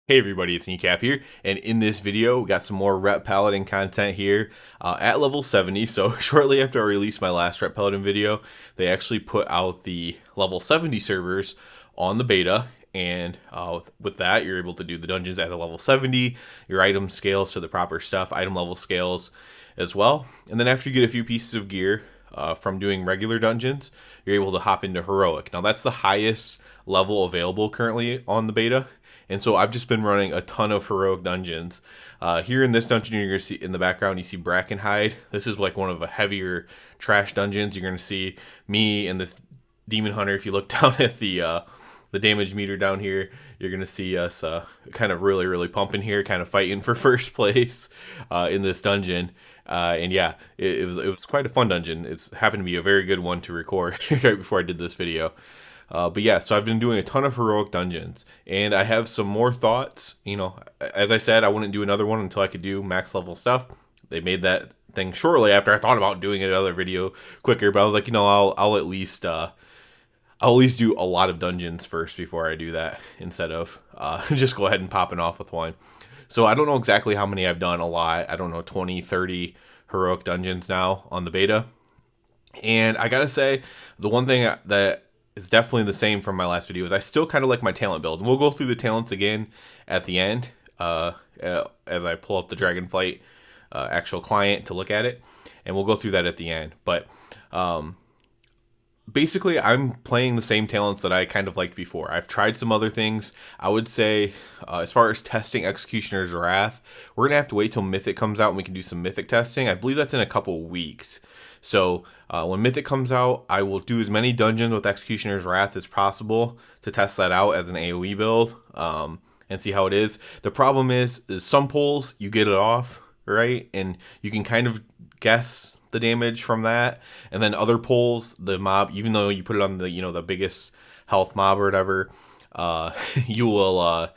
Hey everybody, it's Kneecap here, and in this video, we got some more Rep Paladin content here at level 70. So shortly after I released my last Rep Paladin video, they actually put out the level 70 servers on the beta, and with that, you're able to do the dungeons at a level 70, your item scales to the proper stuff, item level scales as well. And then after you get a few pieces of gear from doing regular dungeons, you're able to hop into Heroic. Now that's the highest level available currently on the beta. And so I've just been running a ton of heroic dungeons. Here in this dungeon, you're going to see in the background, you see Brackenhide. This is like one of the heavier trash dungeons. You're going to see me and this demon hunter. If you look down at the damage meter down here, you're going to see us kind of really pumping here, kind of fighting for first place in this dungeon. And yeah, it was quite a fun dungeon. It's happened to be a very good one to record right before I did this video. But yeah, so I've been doing a ton of heroic dungeons, and I have some more thoughts. As I said, I wouldn't do another one until I could do max level stuff. They made that thing shortly after I thought about doing another video quicker, but I was like, I'll at least do a lot of dungeons first before I do that, instead of just go ahead and popping off with one. So I don't know exactly how many I've done. A lot. I don't know, 20, 30 heroic dungeons now on the beta. And I gotta say, the one thing that is definitely the same from my last video is I still kind of like my talent build. And we'll go through the talents again at the end as I pull up the Dragonflight actual client to look at it. And we'll go through that at the end. But basically, I'm playing the same talents that I kind of liked before. I've tried some other things. I would say, as far as testing Executioner's Wrath, we're going to have to wait till Mythic comes out and we can do some Mythic testing. I believe that's in a couple weeks. So when Mythic comes out, I will do as many dungeons with Executioner's Wrath as possible to test that out as an AoE build and see how it is. The problem is some pulls, you get it off, right? And you can kind of guess the damage from that. And then other pulls, the mob, even though you put it on the biggest health mob or whatever, you will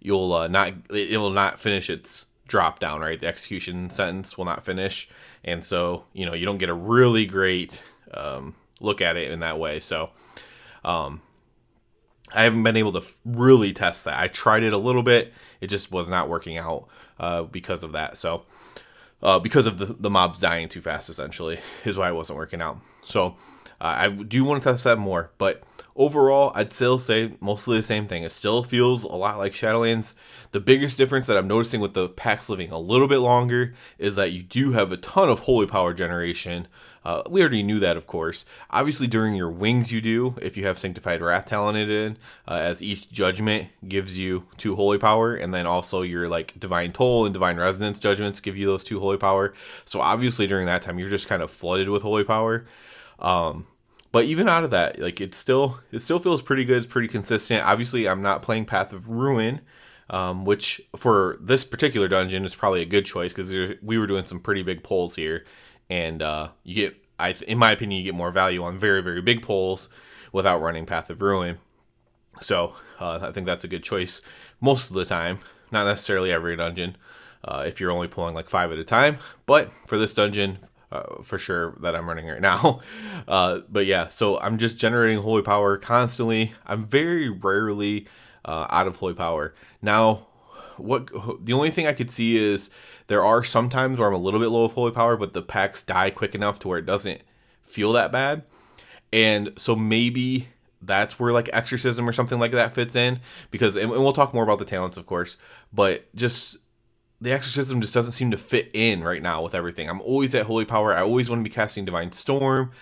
not, it will not finish its drop down, right? The execution sentence will not finish. And so, you don't get a really great look at it in that way. So I haven't been able to really test that. I tried it a little bit. It just was not working out because of that. So because of the mobs dying too fast, essentially, is why it wasn't working out. So I do want to test that more. But overall, I'd still say mostly the same thing. It still feels a lot like Shadowlands. The biggest difference that I'm noticing with the packs living a little bit longer is that you do have a ton of holy power generation. We already knew that, of course. Obviously, during your wings you do, if you have Sanctified Wrath talented in, as each judgment gives you 2 holy power, and then also your Divine Toll and Divine Resonance judgments give you those 2 holy power. So obviously during that time, you're just kind of flooded with holy power. But even out of that, it still feels pretty good. It's pretty consistent. Obviously, I'm not playing Path of Ruin, which for this particular dungeon is probably a good choice because we were doing some pretty big pulls here, and you get, in my opinion, you get more value on very big pulls without running Path of Ruin. So I think that's a good choice most of the time, not necessarily every dungeon. If you're only pulling 5 at a time, but for this dungeon, for sure, that I'm running right now. But yeah, so I'm just generating holy power constantly. I'm very rarely out of holy power. Now, the only thing I could see is there are some times where I'm a little bit low of holy power, but the packs die quick enough to where it doesn't feel that bad. And so maybe that's where exorcism or something like that fits in, because, and we'll talk more about the talents, of course, but just the exorcism just doesn't seem to fit in right now with everything. I'm always at holy power. I always want to be casting Divine Storm.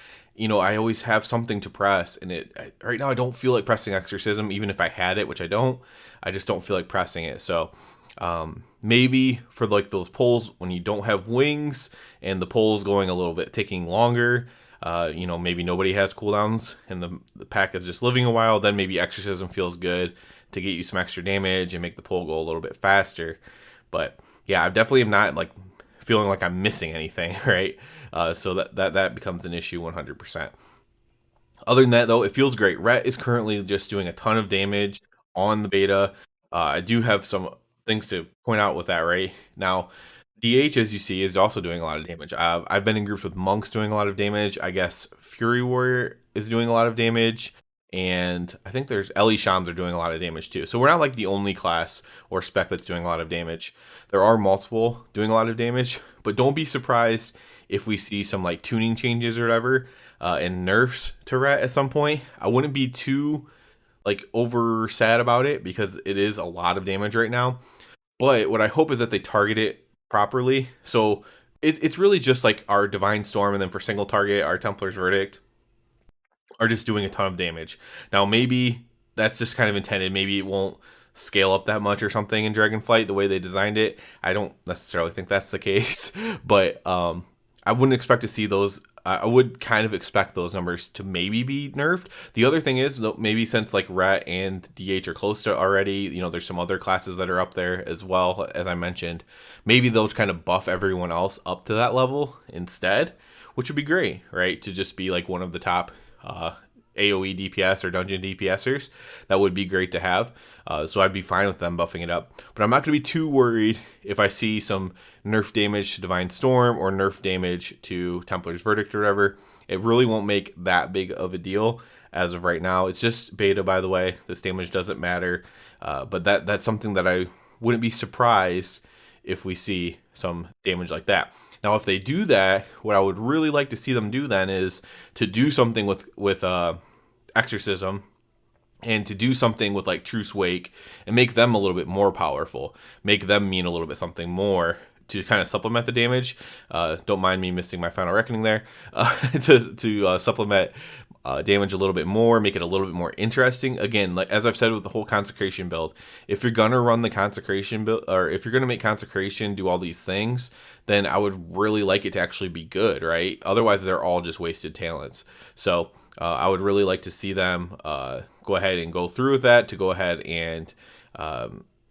I always have something to press, and right now I don't feel like pressing exorcism, even if I had it, which I don't. I just don't feel like pressing it. So maybe for those pulls when you don't have wings and the pulls going a little bit taking longer, maybe nobody has cooldowns and the pack is just living a while, then maybe exorcism feels good to get you some extra damage and make the pull go a little bit faster. But yeah, I definitely am not feeling like I'm missing anything, right? So that becomes an issue 100%. Other than that, though, it feels great. Ret is currently just doing a ton of damage on the beta. I do have some things to point out with that right now. DH, as you see, is also doing a lot of damage. I've been in groups with monks doing a lot of damage. I guess Fury Warrior is doing a lot of damage. and I think there's Ellie Shams are doing a lot of damage too. So we're not like the only class or spec that's doing a lot of damage. There are multiple doing a lot of damage, but don't be surprised if we see some like tuning changes or whatever and nerfs to Ret at some point. I wouldn't be too like over sad about it because it is a lot of damage right now. But what I hope is that they target it properly. So it's really just like our Divine Storm, and then for single target, our Templar's Verdict are just doing a ton of damage. Now, maybe that's just kind of intended. Maybe it won't scale up that much or something in Dragonflight the way they designed it. I don't necessarily think that's the case, but I wouldn't expect to see those. I would kind of expect those numbers to maybe be nerfed. The other thing is, maybe since like Ret and DH are close to already, there's some other classes that are up there as well, as I mentioned. Maybe those kind of buff everyone else up to that level instead, which would be great, right? To just be like one of the top AoE DPS or dungeon DPSers. That would be great to have. So I'd be fine with them buffing it up. But I'm not going to be too worried if I see some nerf damage to Divine Storm or nerf damage to Templar's Verdict or whatever. It really won't make that big of a deal as of right now. It's just beta, by the way. This damage doesn't matter. But that's something that I wouldn't be surprised if we see some damage like that. Now, if they do that, what I would really like to see them do then is to do something with Exorcism, and to do something with like Truce Wake and make them a little bit more powerful, make them mean a little bit something more to kind of supplement the damage. Don't mind me missing my Final Reckoning there. To supplement damage a little bit more, make it a little bit more interesting. Again, like as I've said with the whole Consecration build, if you're gonna run the Consecration build, or if you're gonna make Consecration do all these things, then I would really like it to actually be good, right? Otherwise, they're all just wasted talents. So I would really like to see them go ahead and go through with that, to go ahead and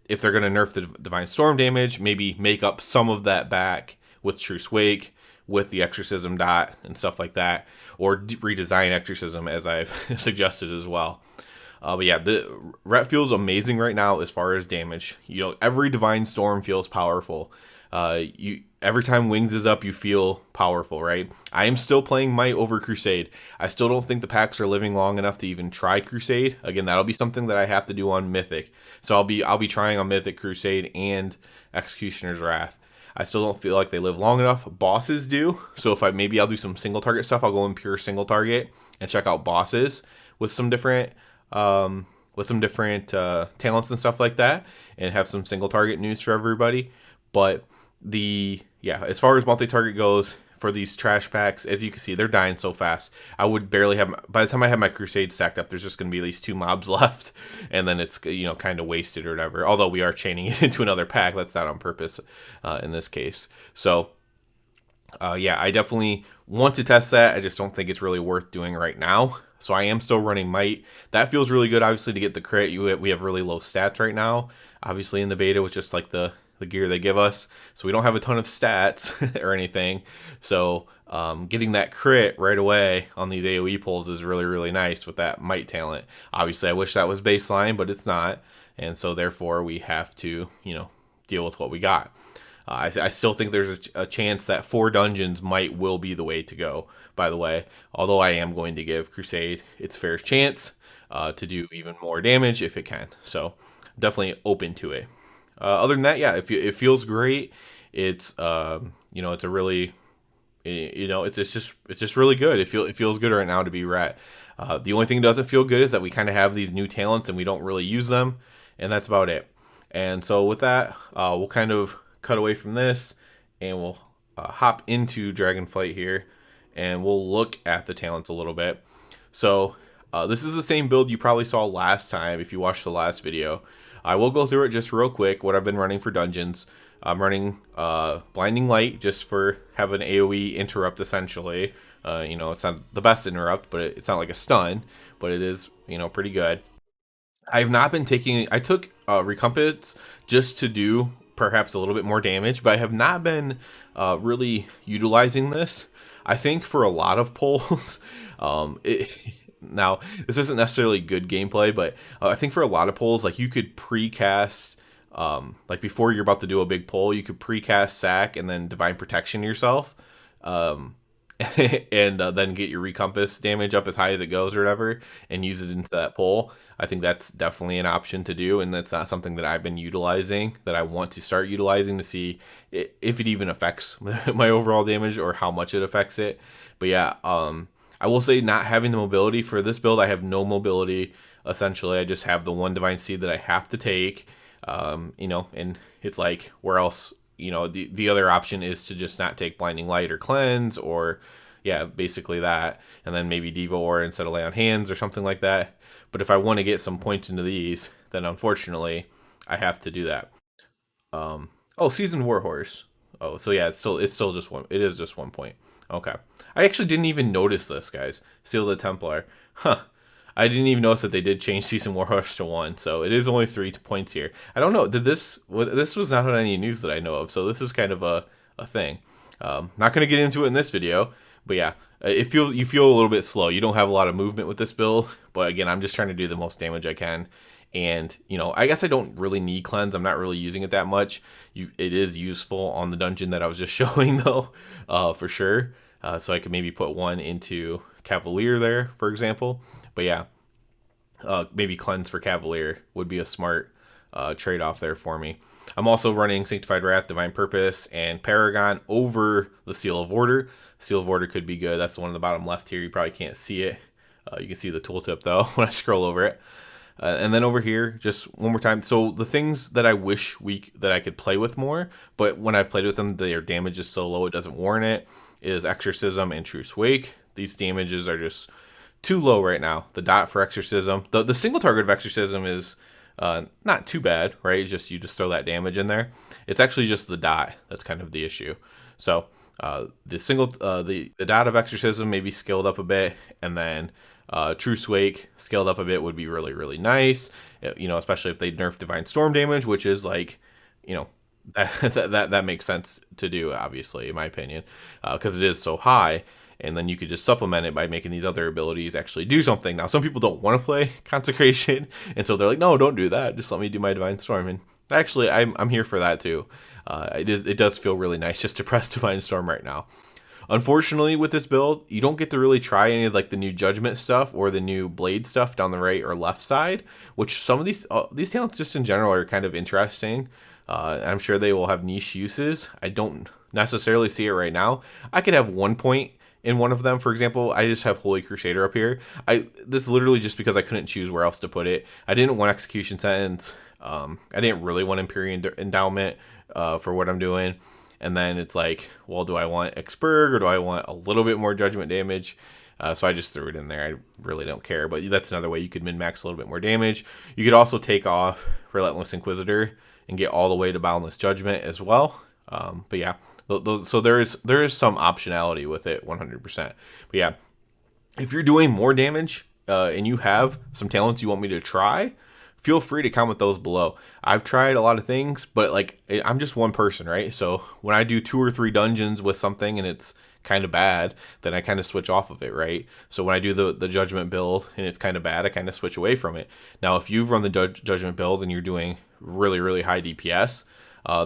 if they're going to nerf the Divine Storm damage, maybe make up some of that back with Truce Wake, with the Exorcism dot and stuff like that, or redesign Exorcism as I've suggested as well. But yeah, the Ret feels amazing right now as far as damage. Every Divine Storm feels powerful. Every time Wings is up, you feel powerful, right? I am still playing Might over Crusade. I still don't think the packs are living long enough to even try Crusade. Again, that'll be something that I have to do on Mythic. So I'll be trying on Mythic Crusade and Executioner's Wrath. I still don't feel like they live long enough. Bosses do. So if I'll do some single target stuff. I'll go in pure single target and check out bosses with some different talents and stuff like that, and have some single target news for everybody. But as far as multi-target goes, for these trash packs, as you can see, they're dying so fast. I would barely have, by the time I have my Crusade stacked up, there's just going to be at least 2 mobs left, and then it's kind of wasted or whatever. Although we are chaining it into another pack, that's not on purpose in this case. So I definitely want to test that. I just don't think it's really worth doing right now. So I am still running Might. That feels really good, obviously, to get the crit. We have really low stats right now, obviously in the beta, with just like the gear they give us, so we don't have a ton of stats or anything. So getting that crit right away on these AoE pulls is really, really nice with that Might talent. Obviously, I wish that was baseline, but it's not, and so therefore we have to deal with what we got. I still think there's a chance that 4 dungeons will be the way to go, by the way, although I am going to give Crusade its fair chance to do even more damage if it can. So definitely open to it. Other than that, it feels great. It's it's a really, it's just really good. It feels good right now to be Ret. The only thing that doesn't feel good is that we kind of have these new talents and we don't really use them, and that's about it. And so with that, we'll kind of cut away from this, and we'll hop into Dragonflight here, and we'll look at the talents a little bit. So this is the same build you probably saw last time if you watched the last video. I will go through it just real quick, what I've been running for dungeons. I'm running Blinding Light just for having AoE interrupt, essentially. It's not the best interrupt, but it's not like a stun, but it is, pretty good. I've not been I took Recompense just to do perhaps a little bit more damage, but I have not been really utilizing this. I think for a lot of pulls, now, this isn't necessarily good gameplay, but I think for a lot of pulls, like you could precast, like before you're about to do a big pull, you could precast Sack and then Divine Protection yourself. and then get your recompass damage up as high as it goes or whatever, and use it into that pull. I think that's definitely an option to do, and that's not something that I've been utilizing, that I want to start utilizing to see if it even affects my overall damage or how much it affects it. But yeah, I will say, not having the mobility for this build, I have no mobility. Essentially, I just have the one divine seed that I have to take. And it's like, where else? The other option is to just not take blinding light or cleanse, or yeah, basically that, and then maybe Diva Ore instead of lay on hands or something like that. But if I want to get some points into these, then unfortunately I have to do that. Oh, Seasoned Warhorse. Oh, so yeah, it's still just one. It is just 1 point. Okay. I actually didn't even notice this, guys. Seal the Templar. Huh. I didn't even notice that they did change Seasoned Warhorse to 1, so it is only 3 points here. I don't know. This was not on any news that I know of, so this is kind of a thing. Not going to get into it in this video, but yeah, you feel a little bit slow. You don't have a lot of movement with this build, but again, I'm just trying to do the most damage I can. And I guess I don't really need cleanse. I'm not really using it that much. It is useful on the dungeon that I was just showing though, for sure. So I could maybe put 1 into Cavalier there, for example. But yeah, maybe cleanse for Cavalier would be a smart trade-off there for me. I'm also running Sanctified Wrath, Divine Purpose, and Paragon over the Seal of Order. Seal of Order could be good. That's the one on the bottom left here. You probably can't see it. You can see the tooltip though when I scroll over it. And then over here, just one more time. So the things that I wish that I could play with more, but when I've played with them, their damage is so low it doesn't warrant it, is Exorcism and Truce Wake. These damages are just too low right now. The dot for Exorcism, the single target of Exorcism is not too bad, right? It's just you just throw that damage in there. It's actually just the dot that's kind of the issue. So the dot of Exorcism maybe scaled up a bit, and then Truce Wake scaled up a bit would be really, really nice. Especially if they nerf Divine Storm damage, which is like, that makes sense to do, obviously, in my opinion, because it is so high. And then you could just supplement it by making these other abilities actually do something. Now, some people don't want to play Consecration, and so they're like, no, don't do that. Just let me do my Divine Storm. And actually, I'm here for that too. It does feel really nice just to press Divine Storm right now. Unfortunately, with this build, you don't get to really try any of like the new Judgment stuff or the new Blade stuff down the right or left side, which some of these talents just in general are kind of interesting. I'm sure they will have niche uses. I don't necessarily see it right now. I could have 1 point in one of them. For example, I just have Holy Crusader up here. This is literally just because I couldn't choose where else to put it. I didn't want Execution Sentence. I didn't really want Empyrean Endowment for what I'm doing. And then it's like, well, do I want Expurg or do I want a little bit more Judgment damage? So I just threw it in there. I really don't care. But that's another way you could min-max a little bit more damage. You could also take off Relentless Inquisitor and get all the way to Boundless Judgment as well. But yeah, so there is some optionality with it, 100%. But yeah, if you're doing more damage and you have some talents you want me to try, feel free to comment those below. I've tried a lot of things, but like, I'm just one person, right? So when I do 2 or 3 dungeons with something and it's kind of bad, then I kind of switch off of it, right? So when I do the Judgment build and it's kind of bad, I kind of switch away from it. Now, if you've run the Judgment build and you're doing really, really high DPS,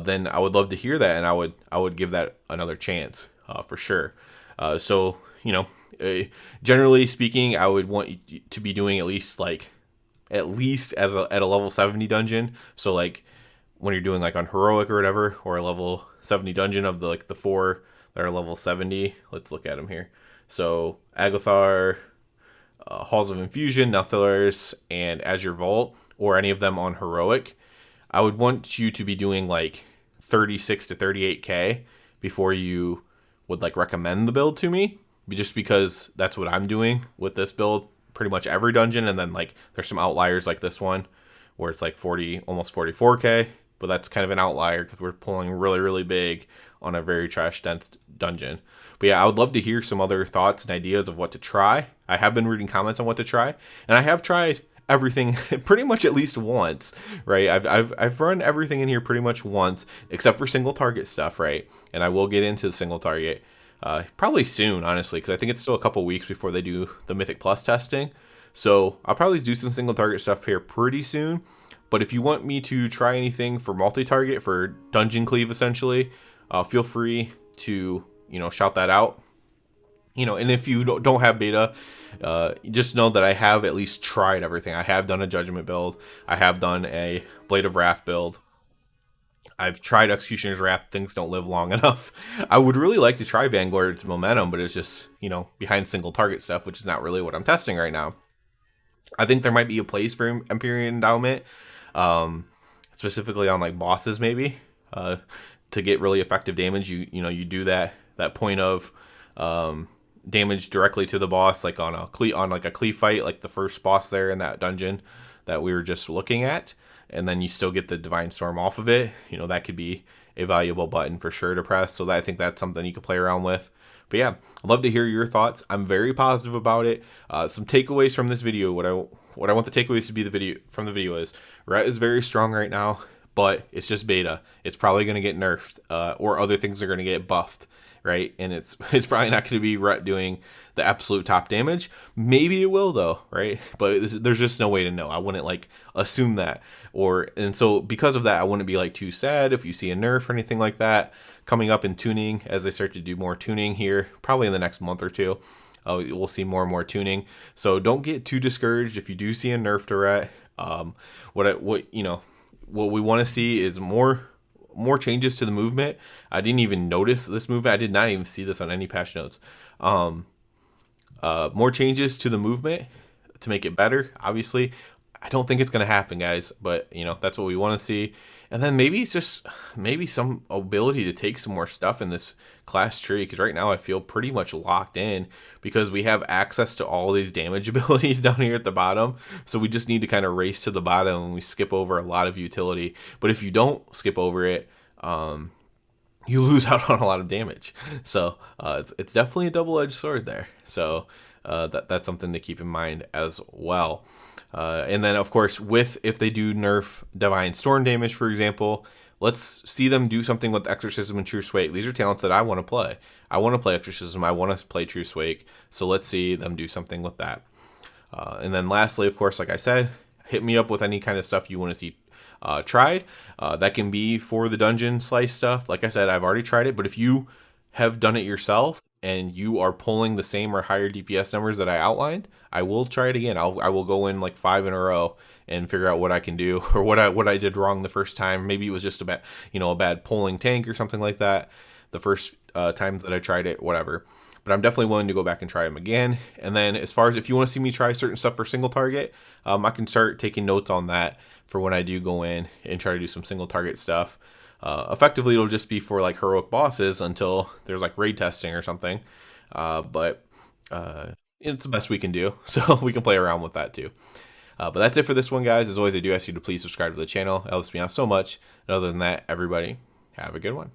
then I would love to hear that, and I would give that another chance for sure. So generally speaking, I would want you to be doing at least at a level 70 dungeon. So like when you're doing like on heroic or whatever, or a level 70 dungeon of the 4 that are level 70. Let's look at them here. So Agathar, Halls of Infusion, Nethylers, and Azure Vault, or any of them on heroic. I would want you to be doing like 36 to 38k before you would like recommend the build to me, just because that's what I'm doing with this build pretty much every dungeon. And then like there's some outliers like this one where it's like 40, almost 44k, but that's kind of an outlier because we're pulling really, really big on a very trash dense dungeon. But yeah, I would love to hear some other thoughts and ideas of what to try. I have been reading comments on what to try, and I have tried everything pretty much at least once, right? I've run everything in here pretty much once, except for single target stuff, right? And I will get into the single target probably soon, honestly, because I think it's still a couple weeks before they do the Mythic Plus testing. So I'll probably do some single target stuff here pretty soon. But if you want me to try anything for multi-target, for dungeon cleave essentially, feel free to shout that out. And if you don't have beta, just know that I have at least tried everything. I have done a Judgment build. I have done a Blade of Wrath build. I've tried Executioner's Wrath. Things don't live long enough. I would really like to try Vanguard's Momentum, but it's just, behind single target stuff, which is not really what I'm testing right now. I think there might be a place for Empyrean Endowment, specifically on like bosses maybe, to get really effective damage. You do that point of damage directly to the boss, like on a Clee fight, like the first boss there in that dungeon that we were just looking at, and then you still get the Divine Storm off of it. That could be a valuable button for sure to press. So I think that's something you can play around with. But yeah, I'd love to hear your thoughts. I'm very positive about it. Some takeaways from this video. What I want the takeaways to be from the video is Ret is very strong right now, but it's just beta. It's probably going to get nerfed, or other things are going to get buffed, right? And it's probably not going to be Ret doing the absolute top damage. Maybe it will though, right? But there's just no way to know. I wouldn't like assume that, and so because of that, I wouldn't be like too sad if you see a nerf or anything like that coming up in tuning, as they start to do more tuning here, probably in the next month or two. We'll see more and more tuning. So don't get too discouraged if you do see a nerf to Ret. What we want to see is more changes to the movement. I didn't even notice this movement. I did not even see this on any patch notes. More changes to the movement to make it better. Obviously, I don't think it's going to happen, guys, but that's what we want to see. And then maybe it's just some ability to take some more stuff in this class tree, because right now I feel pretty much locked in because we have access to all these damage abilities down here at the bottom. So we just need to kind of race to the bottom and we skip over a lot of utility. But if you don't skip over it, you lose out on a lot of damage. So it's definitely a double-edged sword there. So that's something to keep in mind as well. And then, of course, if they do nerf Divine Storm damage, for example, let's see them do something with Exorcism and Truce Wake. These are talents that I want to play. I want to play Exorcism. I want to play Truce Wake. So let's see them do something with that. And then lastly, of course, like I said, hit me up with any kind of stuff you want to see tried. That can be for the dungeon slice stuff. Like I said, I've already tried it, but if you have done it yourself and you are pulling the same or higher DPS numbers that I outlined, I will try it again. I will go in like 5 in a row and figure out what I can do, or what I did wrong the first time. Maybe it was just a bad pulling tank or something like that the first times that I tried it, whatever. But I'm definitely willing to go back and try them again. And then as far as if you want to see me try certain stuff for single target, I can start taking notes on that for when I do go in and try to do some single target stuff. Effectively, it'll just be for like heroic bosses until there's like raid testing or something. But it's the best we can do, so we can play around with that too. But that's it for this one, guys. As always, I do ask you to please subscribe to the channel. It helps me out so much. And other than that, everybody, have a good one.